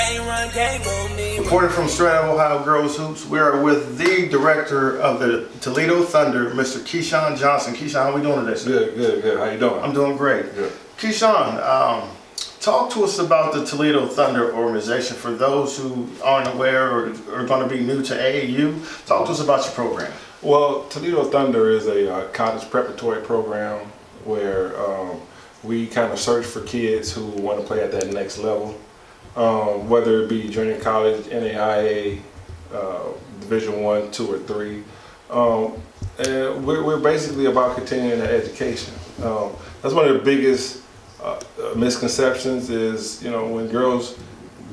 Reporting from str8Outta Ohio Girls Hoops, we are with the director of the Toledo Thunder, Mr. Kechan Johnson. Kechan, how we doing today, sir? Good. How you doing? I'm doing great. Good. Kechan, talk to us about the Toledo Thunder organization. For those who aren't aware or are going to be new to AAU, talk to us about your program. Well, Toledo Thunder is a college preparatory program where we kind of search for kids who want to play at that next level, whether it be junior college, NAIA, Division I, II, or III. And we're basically about continuing that education. That's one of the biggest misconceptions is, when girls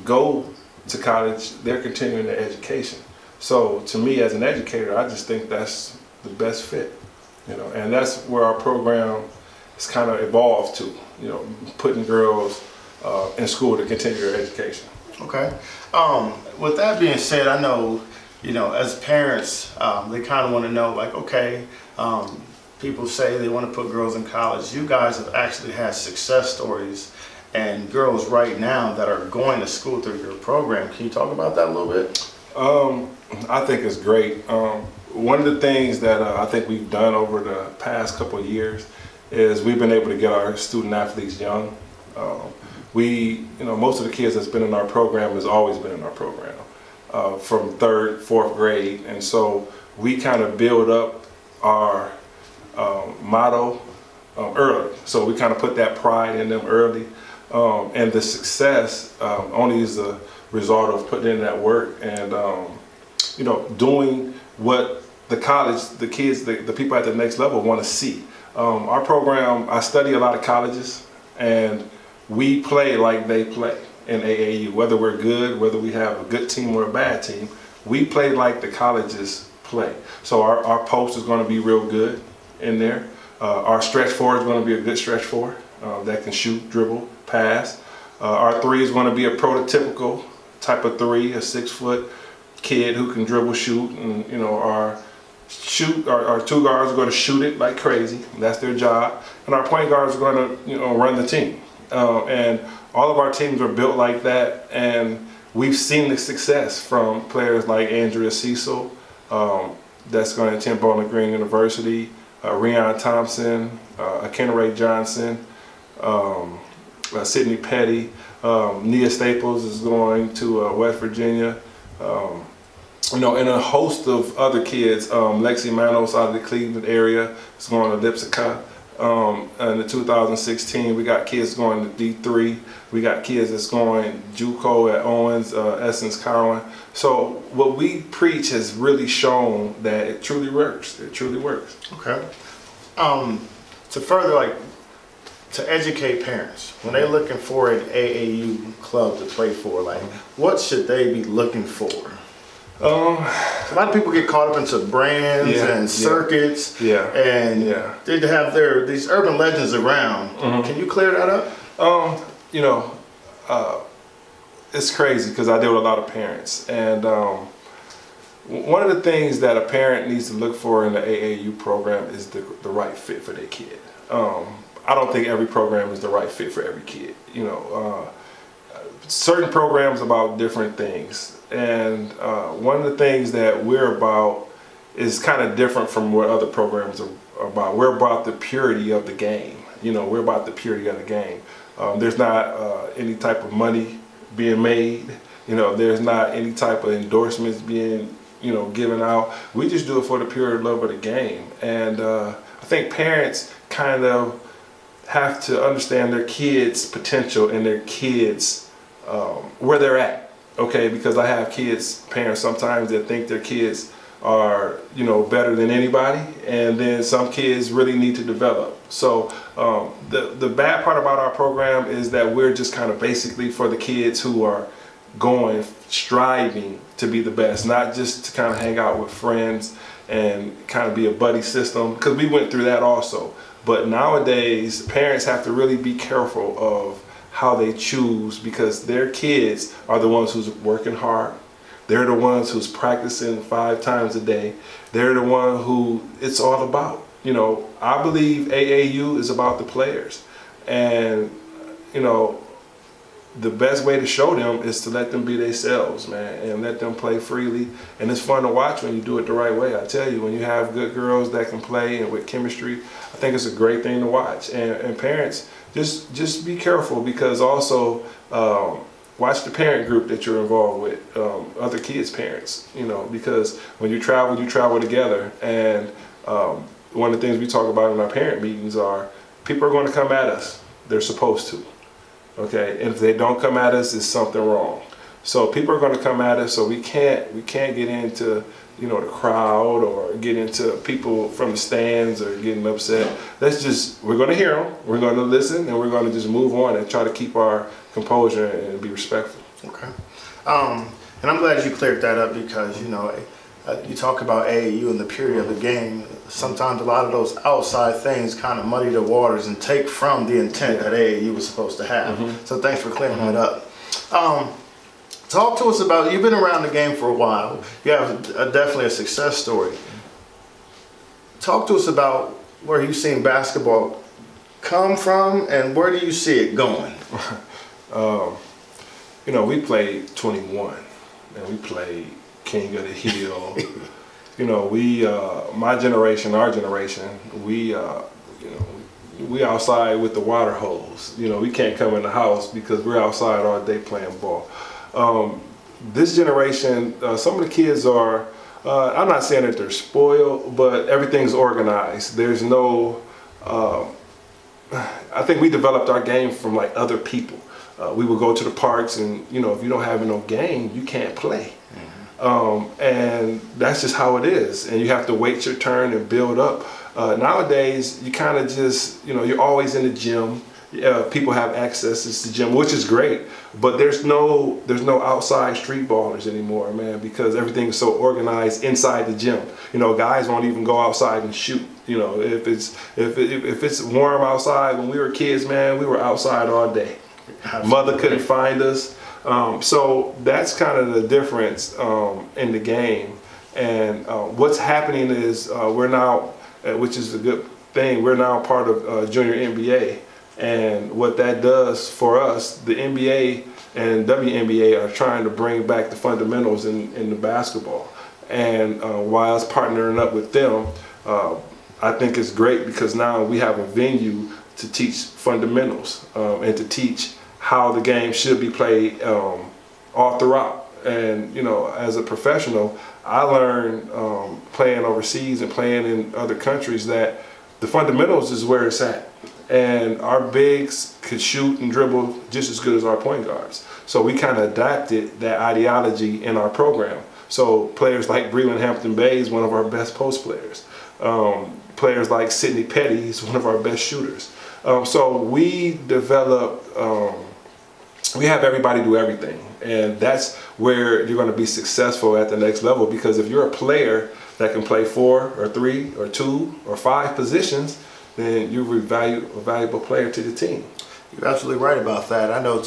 go to college, they're continuing their education. So to me as an educator, I just think that's the best fit, and that's where our program has kind of evolved to, putting girls in school to continue their education. Okay. With that being said, I know, as parents, they kind of want to know, like, okay, people say they want to put girls in college. You guys have actually had success stories and girls right now that are going to school through your program. Can you talk about that a little bit? I think it's great. One of the things that I think we've done over the past couple of years is we've been able to get our student athletes young. Most of the kids that's been in our program has always been in our program from 3rd, 4th grade, and so we kind of build up our motto early. So we kind of put that pride in them early, and the success only is a result of putting in that work and doing what the kids, the people at the next level want to see. Our program, I study a lot of colleges, and we play like they play in AAU. Whether we're good, whether we have a good team or a bad team, we play like the colleges play. So our post is going to be real good in there. Our stretch four is going to be a good stretch four that can shoot, dribble, pass. Our three is going to be a prototypical type of three, a 6-foot kid who can dribble, shoot, and our two guards are going to shoot it like crazy. That's their job, and our point guards are going to run the team. And all of our teams are built like that, and we've seen the success from players like Andrea Cecil, that's going to attend Bowling Green University, Rion Thompson, Kenray Johnson, Sydney Petty, Nia Staples is going to West Virginia, and a host of other kids. Lexi Manos out of the Cleveland area is going to Lipsicka. In the 2016, we got kids going to D3. We got kids that's going JUCO at Owens, Essence Cowan. So what we preach has really shown that it truly works. It truly works. Okay. To further, to educate parents, when they're looking for an AAU club to play for, what should they be looking for? A lot of people get caught up into brands and circuits, and they have these urban legends around. Can you clear that up? It's crazy because I deal with a lot of parents, and one of the things that a parent needs to look for in the AAU program is the right fit for their kid. I don't think every program is the right fit for every kid. Certain programs about different things. And one of the things that we're about is kind of different from what other programs are about. We're about the purity of the game. We're about the purity of the game. There's not any type of money being made. There's not any type of endorsements being, given out. We just do it for the pure love of the game. And I think parents kind of have to understand their kids' potential and their kids where they're at. Okay, because I have parents sometimes that think their kids are, better than anybody, and then some kids really need to develop. So the bad part about our program is that we're just kind of basically for the kids who are striving to be the best, not just to kind of hang out with friends and kind of be a buddy system, because we went through that also. But nowadays, parents have to really be careful of how they choose, because their kids are the ones who's working hard. They're the ones who's practicing 5 times a day. They're the one who it's all about. I believe AAU is about the players. And, the best way to show them is to let them be themselves, man, and let them play freely. And it's fun to watch when you do it the right way. I tell you, when you have good girls that can play and with chemistry, I think it's a great thing to watch. And parents, just be careful, because also watch the parent group that you're involved with, other kids' parents, you know, because when you travel together. And one of the things we talk about in our parent meetings are people are going to come at us. They're supposed to. Okay, and if they don't come at us, it's something wrong. So people are going to come at us, so we can't get into, you know, the crowd or get into people from the stands or getting upset. We're going to hear them, we're going to listen, and we're going to just move on and try to keep our composure and be respectful. Okay. And I'm glad you cleared that up, because, you know, you talk about AAU and the period of the game. Sometimes a lot of those outside things kind of muddy the waters and take from the intent that AAU was supposed to have. So thanks for clearing that up. Talk to us about, you've been around the game for a while. You have definitely a success story. Talk to us about where you've seen basketball come from and where do you see it going? You know, we played 21 and we played King of the Hill. You know, my generation, our generation, we outside with the water hose. You know, we can't come in the house because we're outside all day playing ball. This generation, some of the kids are, I'm not saying that they're spoiled, but everything's organized. There's no, I think we developed our game from like other people. We would go to the parks and, you know, if you don't have no game, you can't play. And that's just how it is. And you have to wait your turn and build up. Nowadays, you kind of just, you know, you're always in the gym. People have access to the gym, which is great. But there's no outside street ballers anymore, man, because everything is so organized inside the gym. You know, guys won't even go outside and shoot. You know, if it's warm outside, when we were kids, man, we were outside all day. Absolutely. Mother couldn't find us. So that's kind of the difference in the game. And what's happening is we're now, which is a good thing, we're now part of Junior NBA. And what that does for us, the NBA and WNBA are trying to bring back the fundamentals in the basketball. And while us partnering up with them, I think it's great because now we have a venue to teach fundamentals and to teach how the game should be played all throughout. And, you know, as a professional, I learned playing overseas and playing in other countries that the fundamentals is where it's at. And our bigs could shoot and dribble just as good as our point guards. So we kind of adapted that ideology in our program. So players like Breland Hampton-Bay is one of our best post players. Players like Sidney Petty is one of our best shooters. So we develop, we have everybody do everything. And that's where you're going to be successful at the next level, because if you're a player that can play 4 or 3 or 2 or 5 positions, then you're a valuable player to the team. You're absolutely right about that. I know,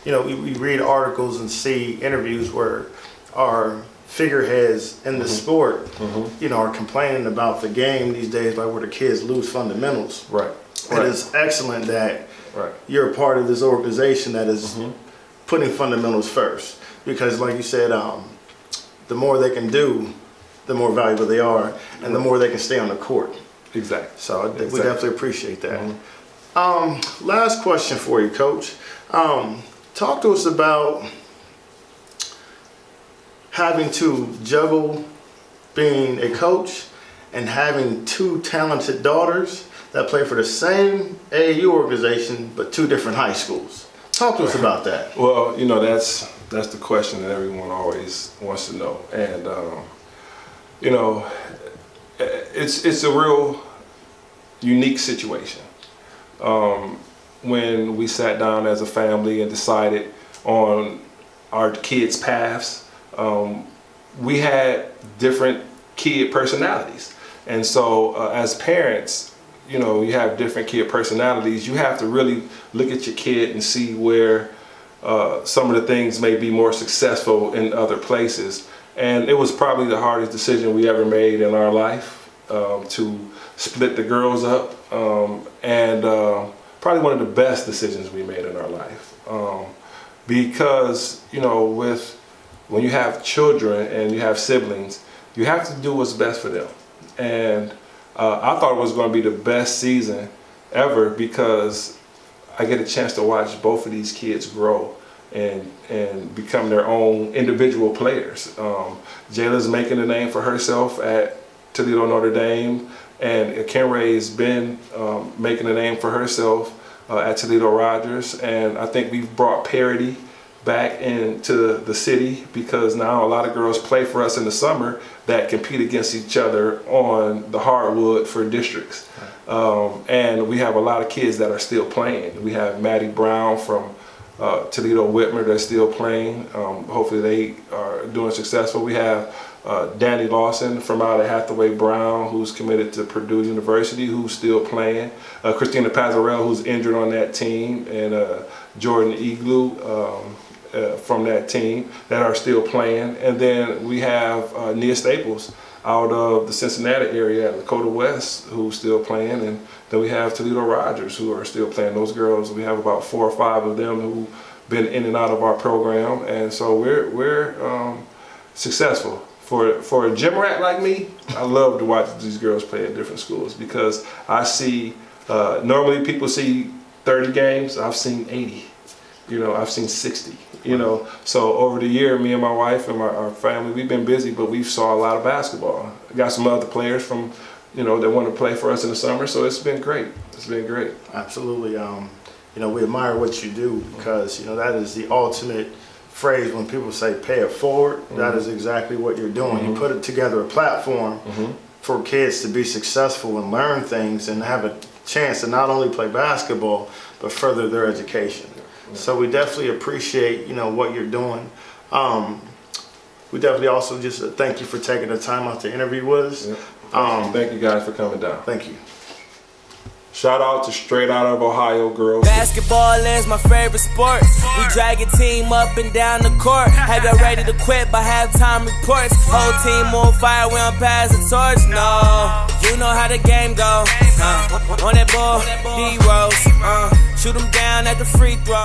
you know, we read articles and see interviews where our figureheads in the sport, you know, are complaining about the game these days, like where the kids lose fundamentals. Right. It is excellent that you're a part of this organization that is putting fundamentals first, because like you said, the more they can do, the more valuable they are, and the more they can stay on the court. Exactly. So we definitely appreciate that. Last question for you, Coach. Talk to us about having to juggle being a coach and having 2 talented daughters that play for the same AAU organization but 2 different high schools. Talk to us about that. Well, you know, that's the question that everyone always wants to know. And you know, it's a real unique situation. When we sat down as a family and decided on our kids' paths, we had different kid personalities. And so as parents, you know, you have different kid personalities. You have to really look at your kid and see where some of the things may be more successful in other places. And it was probably the hardest decision we ever made in our life, to split the girls up, and probably one of the best decisions we made in our life. because, you know, when you have children and you have siblings, you have to do what's best for them. And I thought it was going to be the best season ever because I get a chance to watch both of these kids grow and become their own individual players. Jayla's making a name for herself at Toledo Notre Dame, and Kenray's been making a name for herself at Toledo Rogers, and I think we've brought parity back into the city because now a lot of girls play for us in the summer that compete against each other on the hardwood for districts. And we have a lot of kids that are still playing. We have Maddie Brown from Toledo Whitmer that's still playing. Hopefully they are doing successful. We have Danny Lawson from out of Hathaway Brown, who's committed to Purdue University, who's still playing. Christina Pazzarella, who's injured on that team, and Jordan Igloo from that team that are still playing. And then we have Nia Staples out of the Cincinnati area at Lakota West, who's still playing. And then we have Toledo Rogers, who are still playing. Those girls, we have about 4 or 5 of them who've been in and out of our program. And so we're successful. For a gym rat like me, I love to watch these girls play at different schools because I see, normally people see 30 games, I've seen 80. You know, I've seen 60, you know. So over the year, me and my wife and our family, we've been busy, but we've saw a lot of basketball. Got some other players from, you know, that want to play for us in the summer, so it's been great. It's been great. Absolutely. You know, we admire what you do because, you know, that is the ultimate phrase when people say pay it forward. That is exactly what you're doing. You put it together a platform for kids to be successful and learn things and have a chance to not only play basketball, but further their education. So we definitely appreciate, you know, what you're doing. We definitely also just thank you for taking the time out to interview with us. Thank you guys for coming down. Thank you. Shout out to Straight Outta of Ohio girls. Basketball is my favorite sport. We drag a team up and down the court. Have you ready to quit by halftime reports? Whole team on fire, we don't pass the torch. No, you know how the game go. On that ball, D-Rose. Shoot them down at the free throw.